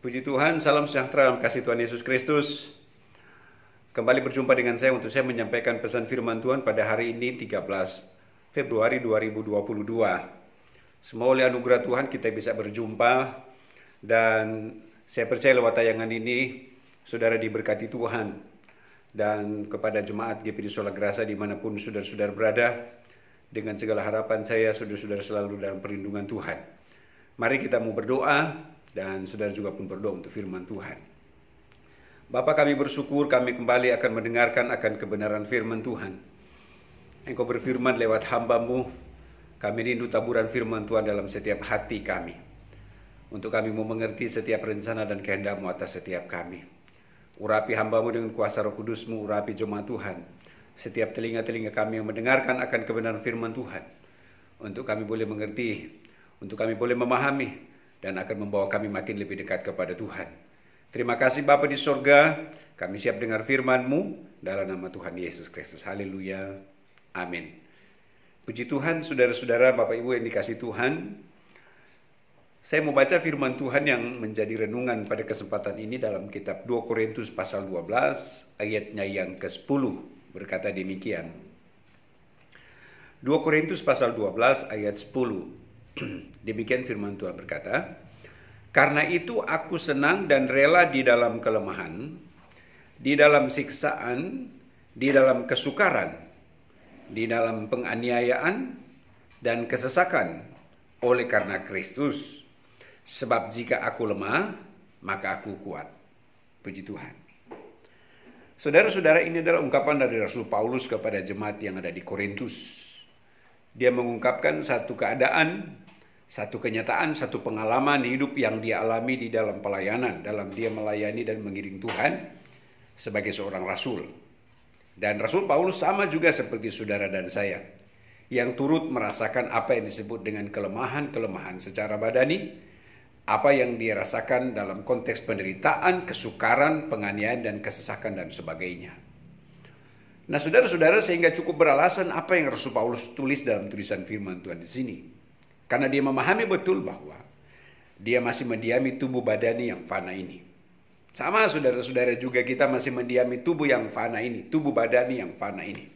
Puji Tuhan, salam sejahtera dalam kasih Tuhan Yesus Kristus. Kembali berjumpa dengan saya untuk saya menyampaikan pesan firman Tuhan pada hari ini 13 Februari 2022. Semoga oleh anugerah Tuhan kita bisa berjumpa dan saya percaya lewat tayangan ini saudara diberkati Tuhan. Dan kepada jemaat GPD Sola Grasa dimanapun saudara-saudara berada, dengan segala harapan saya saudara-saudara selalu dalam perlindungan Tuhan. Mari kita mau berdoa dan saudara juga pun berdoa untuk firman Tuhan. Bapa, kami bersyukur kami kembali akan mendengarkan akan kebenaran firman Tuhan. Engkau berfirman lewat hamba-Mu, kami rindu taburan firman Tuhan dalam setiap hati kami. Untuk kami mau mengerti setiap rencana dan kehendak-Mu atas setiap kami. Urapi hamba-Mu dengan kuasa Roh Kudus-Mu, urapi jemaat Tuhan. Setiap telinga-telinga kami yang mendengarkan akan kebenaran firman Tuhan. Untuk kami boleh mengerti, untuk kami boleh memahami, dan akan membawa kami makin lebih dekat kepada Tuhan. Terima kasih Bapa di sorga, kami siap dengar firman-Mu dalam nama Tuhan Yesus Kristus. Haleluya. Amin. Puji Tuhan, saudara-saudara, Bapak Ibu yang dikasih Tuhan. Saya mau baca firman Tuhan yang menjadi renungan pada kesempatan ini dalam kitab 2 Korintus pasal 12 ayatnya yang ke-10. Berkata demikian. 2 Korintus pasal 12 ayat 10. Demikian firman Tuhan berkata, "Karena itu aku senang dan rela di dalam kelemahan, di dalam siksaan, di dalam kesukaran, di dalam penganiayaan dan kesesakan oleh karena Kristus. Sebab jika aku lemah, maka aku kuat." Puji Tuhan. Saudara-saudara, ini adalah ungkapan dari Rasul Paulus kepada jemaat yang ada di Korintus. Dia mengungkapkan satu keadaan, satu kenyataan, satu pengalaman hidup yang dia alami di dalam pelayanan, dalam dia melayani dan mengiring Tuhan sebagai seorang rasul. Dan Rasul Paulus sama juga seperti saudara dan saya, yang turut merasakan apa yang disebut dengan kelemahan-kelemahan secara badani, apa yang dia rasakan dalam konteks penderitaan, kesukaran, penganiayaan, dan kesesakan, dan sebagainya. Nah, saudara-saudara, sehingga cukup beralasan apa yang Rasul Paulus tulis dalam tulisan firman Tuhan di sini. Karena dia memahami betul bahwa dia masih mendiami tubuh badani yang fana ini. Sama saudara-saudara juga kita masih mendiami tubuh yang fana ini, tubuh badani yang fana ini.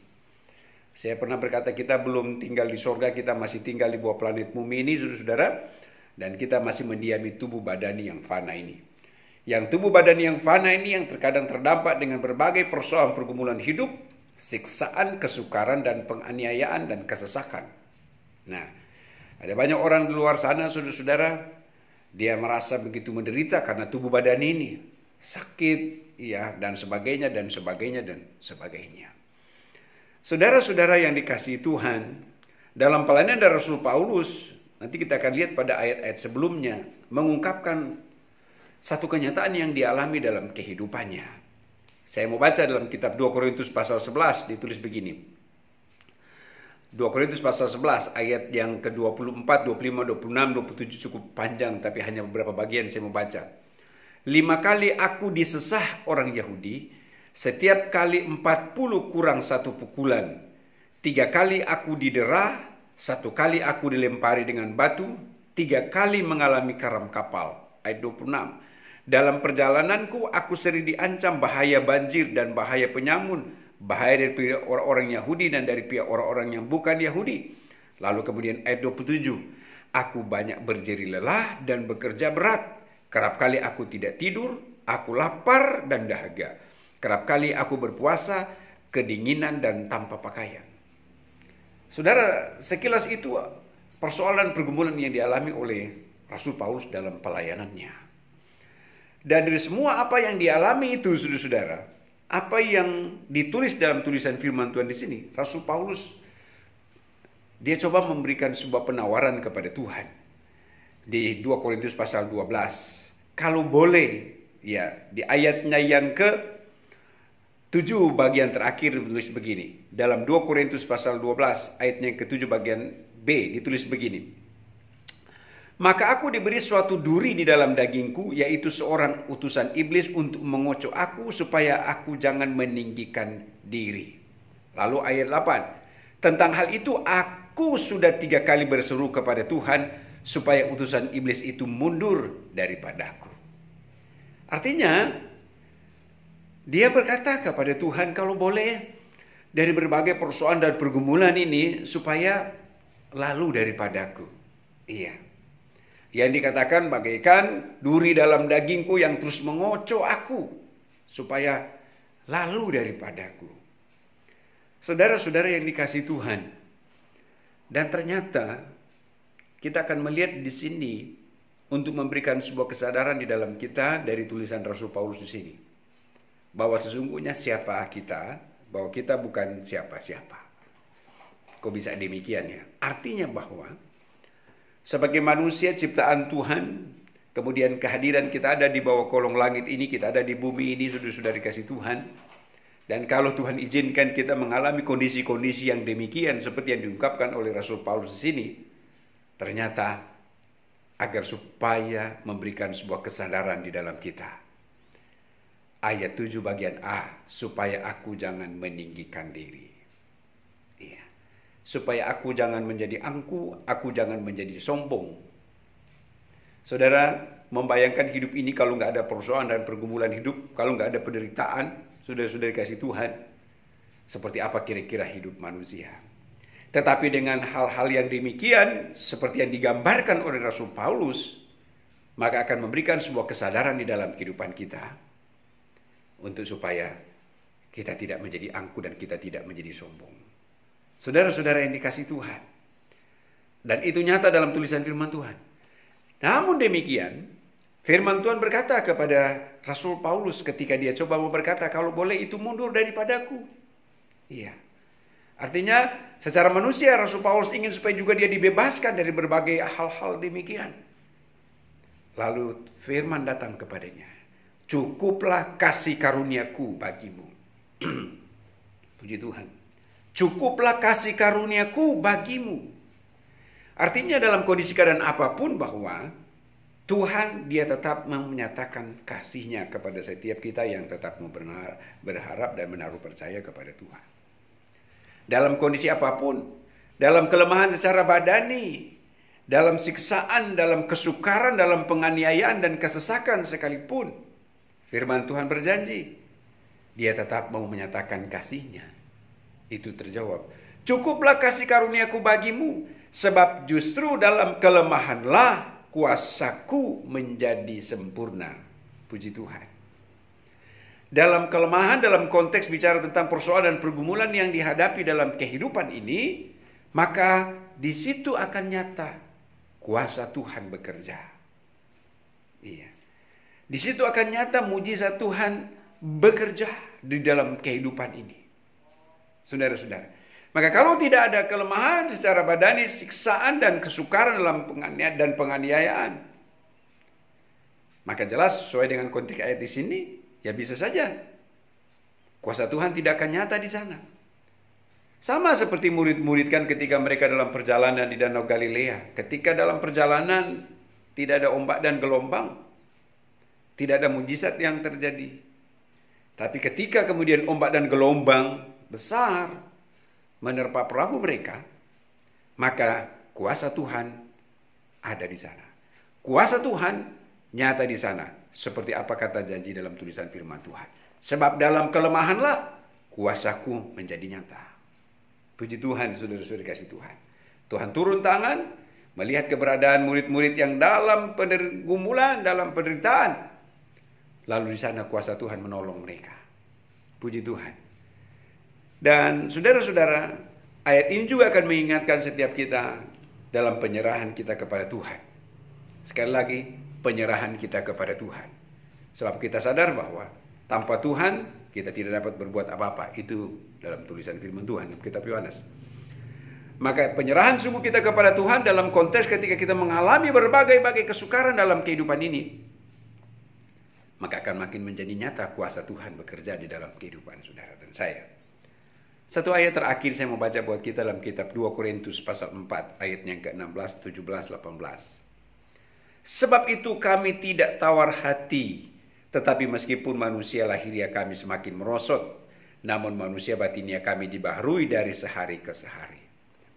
Saya pernah berkata kita belum tinggal di sorga, kita masih tinggal di bawah planet bumi ini, saudara-saudara. Dan kita masih mendiami tubuh badani yang fana ini. Yang tubuh badani yang fana ini yang terkadang terdampak dengan berbagai persoalan pergumulan hidup, siksaan, kesukaran, dan penganiayaan, dan kesesakan. Nah, ada banyak orang di luar sana, saudara-saudara, dia merasa begitu menderita karena tubuh badan ini sakit, ya, dan sebagainya, dan sebagainya, dan sebagainya. Saudara-saudara yang dikasihi Tuhan, dalam pelayanan dari Rasul Paulus, nanti kita akan lihat pada ayat-ayat sebelumnya, mengungkapkan satu kenyataan yang dialami dalam kehidupannya. Saya mau baca dalam kitab 2 Korintus pasal 11, ditulis begini. 2 Korintus pasal 11 ayat yang ke-24, 25, 26, 27 cukup panjang, tapi hanya beberapa bagian saya mau baca. 5 kali aku disesah orang Yahudi, setiap kali 40 kurang 1 pukulan. 3 kali aku didera, 1 kali aku dilempari dengan batu, 3 kali mengalami karam kapal. Ayat 26. Dalam perjalananku aku sering diancam bahaya banjir dan bahaya penyamun, bahaya dari pihak orang-orang Yahudi dan dari pihak orang-orang yang bukan Yahudi. Lalu kemudian ayat 27, aku banyak berjeri lelah dan bekerja berat. Kerap kali aku tidak tidur, aku lapar dan dahaga. Kerap kali aku berpuasa, kedinginan dan tanpa pakaian. Saudara, sekilas itu persoalan pergumulan yang dialami oleh Rasul Paulus dalam pelayanannya. Dan dari semua apa yang dialami itu, saudara-saudara, apa yang ditulis dalam tulisan firman Tuhan di sini, Rasul Paulus, dia coba memberikan sebuah penawaran kepada Tuhan. Di 2 Korintus pasal 12. Kalau boleh, ya, di ayatnya yang ke-7 bagian terakhir ditulis begini. Dalam 2 Korintus pasal 12, ayatnya yang ke-7 bagian B, ditulis begini. Maka aku diberi suatu duri di dalam dagingku, yaitu seorang utusan iblis untuk mengocok aku supaya aku jangan meninggikan diri. Lalu ayat 8. Tentang hal itu aku sudah 3 kali berseru kepada Tuhan supaya utusan iblis itu mundur daripadaku. Artinya, dia berkata kepada Tuhan, kalau boleh dari berbagai persoalan dan pergumulan ini supaya lalu daripadaku. Iya. Yang dikatakan bagaikan duri dalam dagingku yang terus mengocok aku supaya lalu daripadaku. Saudara-saudara yang dikasihi Tuhan. Dan ternyata kita akan melihat di sini untuk memberikan sebuah kesadaran di dalam kita dari tulisan Rasul Paulus di sini. Bahwa sesungguhnya siapa kita, bahwa kita bukan siapa-siapa. Kok bisa demikian ya? Artinya bahwa sebagai manusia ciptaan Tuhan, kemudian kehadiran kita ada di bawah kolong langit ini, kita ada di bumi ini, sudah dikasih Tuhan. Dan kalau Tuhan izinkan kita mengalami kondisi-kondisi yang demikian seperti yang diungkapkan oleh Rasul Paulus di sini, ternyata agar supaya memberikan sebuah kesadaran di dalam kita. Ayat 7 bagian A, supaya aku jangan meninggikan diri. Iya. Supaya aku jangan menjadi angku, aku jangan menjadi sombong. Saudara, membayangkan hidup ini kalau nggak ada persoalan dan pergumulan hidup, kalau nggak ada penderitaan, saudara-saudara dikasih Tuhan, seperti apa kira-kira hidup manusia. Tetapi dengan hal-hal yang demikian, seperti yang digambarkan oleh Rasul Paulus, maka akan memberikan sebuah kesadaran di dalam kehidupan kita, untuk supaya kita tidak menjadi angku dan kita tidak menjadi sombong. Saudara-saudara yang dikasih Tuhan. Dan itu nyata dalam tulisan firman Tuhan. Namun demikian, firman Tuhan berkata kepada Rasul Paulus ketika dia coba berkata, kalau boleh itu mundur daripadaku. Iya. Artinya secara manusia Rasul Paulus ingin supaya juga dia dibebaskan dari berbagai hal-hal demikian. Lalu firman datang kepadanya. Cukuplah kasih karuniaku bagimu. Puji Tuhan. Cukuplah kasih karuniaku bagimu. Artinya dalam kondisi keadaan apapun bahwa Tuhan dia tetap menyatakan kasihnya kepada setiap kita yang tetap berharap dan menaruh percaya kepada Tuhan. Dalam kondisi apapun, dalam kelemahan secara badani, dalam siksaan, dalam kesukaran, dalam penganiayaan dan kesesakan sekalipun, firman Tuhan berjanji, dia tetap mau menyatakan kasihnya. Itu terjawab. Cukuplah kasih karuniaku bagimu, sebab justru dalam kelemahanlah kuasaku menjadi sempurna. Puji Tuhan. Dalam kelemahan, dalam konteks bicara tentang persoalan dan pergumulan yang dihadapi dalam kehidupan ini, maka di situ akan nyata kuasa Tuhan bekerja. Iya. Di situ akan nyata mujizat Tuhan bekerja di dalam kehidupan ini. Saudara-saudara. Maka kalau tidak ada kelemahan secara badani, siksaan dan kesukaran dalam penganiayaan, maka jelas sesuai dengan konteks ayat di sini, ya bisa saja kuasa Tuhan tidak akan nyata di sana. Sama seperti murid-murid kan ketika mereka dalam perjalanan di Danau Galilea. Ketika dalam perjalanan tidak ada ombak dan gelombang, tidak ada mujizat yang terjadi. Tapi ketika kemudian ombak dan gelombang besar menerpa perahu mereka, maka kuasa Tuhan ada di sana. Kuasa Tuhan nyata di sana. Seperti apa kata janji dalam tulisan firman Tuhan. Sebab dalam kelemahanlah kuasaku menjadi nyata. Puji Tuhan, saudara-saudara kasih Tuhan. Tuhan turun tangan, melihat keberadaan murid-murid yang dalam pergumulan, dalam penderitaan. Lalu di sana kuasa Tuhan menolong mereka. Puji Tuhan. Dan saudara-saudara, ayat ini juga akan mengingatkan setiap kita dalam penyerahan kita kepada Tuhan. Sekali lagi, penyerahan kita kepada Tuhan. Sebab kita sadar bahwa tanpa Tuhan kita tidak dapat berbuat apa-apa. Itu dalam tulisan firman Tuhan, kitab Yohanes. Maka penyerahan sungguh kita kepada Tuhan dalam konteks ketika kita mengalami berbagai-bagai kesukaran dalam kehidupan ini, maka akan makin menjadi nyata kuasa Tuhan bekerja di dalam kehidupan saudara dan saya. Satu ayat terakhir saya mau baca buat kita dalam kitab 2 Korintus pasal 4 ayat yang ke-16, 17, 18. Sebab itu kami tidak tawar hati, tetapi meskipun manusia lahiriah kami semakin merosot, namun manusia batinia kami dibaharui dari sehari ke sehari.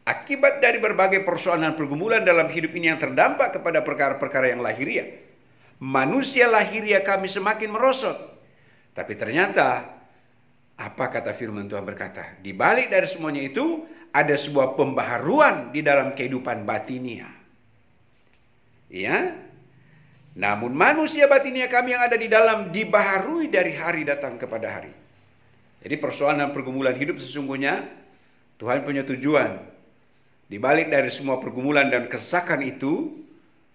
Akibat dari berbagai persoalan dan pergumulan dalam hidup ini yang terdampak kepada perkara-perkara yang lahiriah, manusia lahiriah kami semakin merosot. Tapi ternyata, apa kata firman Tuhan berkata? Di balik dari semuanya itu, ada sebuah pembaharuan di dalam kehidupan batinia. Ya, namun manusia batinia kami yang ada di dalam dibaharui dari hari datang kepada hari. Jadi persoalan dan pergumulan hidup sesungguhnya Tuhan punya tujuan. Di balik dari semua pergumulan dan kesesakan itu,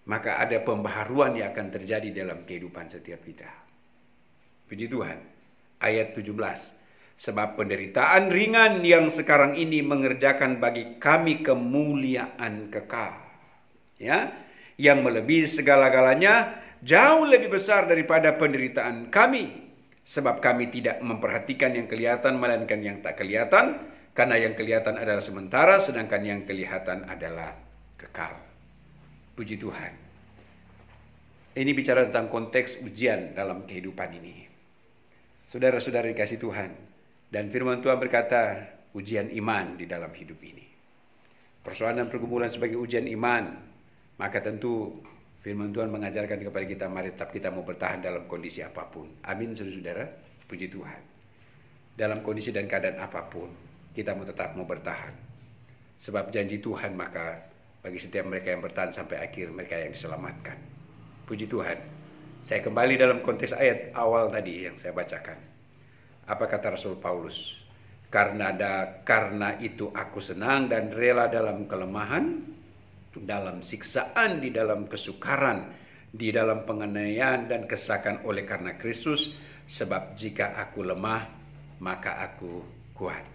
maka ada pembaharuan yang akan terjadi dalam kehidupan setiap kita. Puji Tuhan. Ayat 17. Sebab penderitaan ringan yang sekarang ini mengerjakan bagi kami kemuliaan kekal. Ya, yang melebihi segala-galanya, jauh lebih besar daripada penderitaan kami. Sebab kami tidak memperhatikan yang kelihatan, melainkan yang tak kelihatan. Karena yang kelihatan adalah sementara, sedangkan yang kelihatan adalah kekal. Puji Tuhan. Ini bicara tentang konteks ujian dalam kehidupan ini. Saudara-saudara dikasih Tuhan. Dan firman Tuhan berkata, ujian iman di dalam hidup ini. Persoalan dan pergumulan sebagai ujian iman. Maka tentu firman Tuhan mengajarkan kepada kita, mari tetap kita mau bertahan dalam kondisi apapun. Amin, saudara-saudara. Puji Tuhan. Dalam kondisi dan keadaan apapun, kita mau tetap mau bertahan. Sebab janji Tuhan, maka bagi setiap mereka yang bertahan sampai akhir, mereka yang diselamatkan. Puji Tuhan. Saya kembali dalam konteks ayat awal tadi yang saya bacakan. Apa kata Rasul Paulus? Karena itu aku senang dan rela dalam kelemahan, dalam siksaan, di dalam kesukaran, di dalam penganiayaan dan kesesakan oleh karena Kristus. Sebab jika aku lemah, maka aku kuat.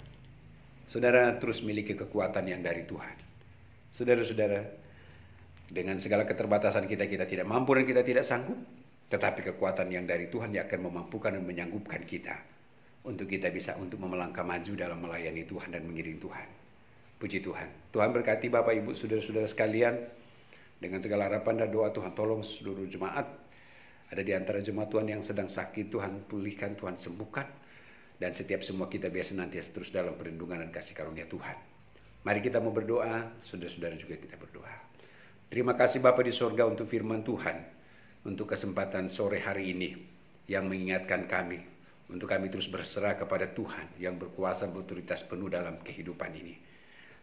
Saudara terus miliki kekuatan yang dari Tuhan. Saudara-saudara, dengan segala keterbatasan kita tidak mampu dan kita tidak sanggup. Tetapi kekuatan yang dari Tuhan yang akan memampukan dan menyanggupkan kita. Untuk kita bisa untuk melangkah maju dalam melayani Tuhan dan mengiring Tuhan. Puji Tuhan. Tuhan berkati Bapak Ibu saudara-saudara sekalian. Dengan segala harapan dan doa, Tuhan tolong seluruh jemaat. Ada di antara jemaat Tuhan yang sedang sakit, Tuhan pulihkan, Tuhan sembuhkan. Dan setiap semua kita biar senantiasa terus dalam perlindungan dan kasih karunia Tuhan. Mari kita mau berdoa, saudara-saudara juga kita berdoa. Terima kasih Bapa di sorga untuk firman Tuhan. Untuk kesempatan sore hari ini yang mengingatkan kami. Untuk kami terus berserah kepada Tuhan yang berkuasa berotoritas penuh dalam kehidupan ini.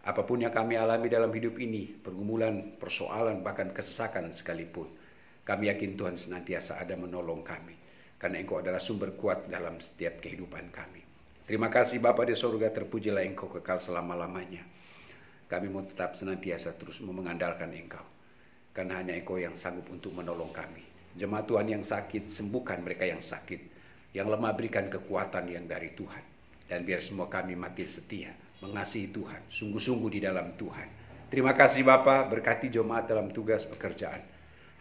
Apapun yang kami alami dalam hidup ini, pergumulan, persoalan, bahkan kesesakan sekalipun. Kami yakin Tuhan senantiasa ada menolong kami. Karena Engkau adalah sumber kuat dalam setiap kehidupan kami. Terima kasih Bapa di sorga, terpujilah Engkau kekal selama-lamanya. Kami mau tetap senantiasa terus mengandalkan Engkau. Karena hanya Engkau yang sanggup untuk menolong kami. Jemaat Tuhan yang sakit, sembuhkan mereka yang sakit. Yang lemah berikan kekuatan yang dari Tuhan. Dan biar semua kami makin setia, mengasihi Tuhan, sungguh-sungguh di dalam Tuhan. Terima kasih Bapa, berkati jemaat dalam tugas pekerjaan.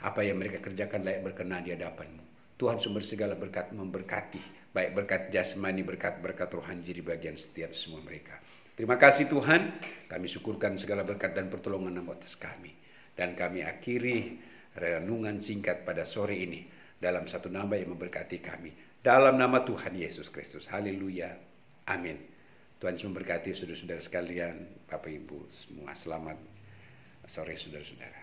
Apa yang mereka kerjakan layak berkenan di hadapan-Mu. Tuhan sumber segala berkat memberkati. Baik berkat jasmani, berkat rohani jadi bagian setiap semua mereka. Terima kasih Tuhan, kami syukurkan segala berkat dan pertolongan atas kami. Dan kami akhiri renungan singkat pada sore ini dalam satu nama yang memberkati kami. Dalam nama Tuhan Yesus Kristus. Haleluya. Amin. Tuhan Yesus memberkati saudara-saudara sekalian, Bapak Ibu semua. Selamat sore saudara-saudara.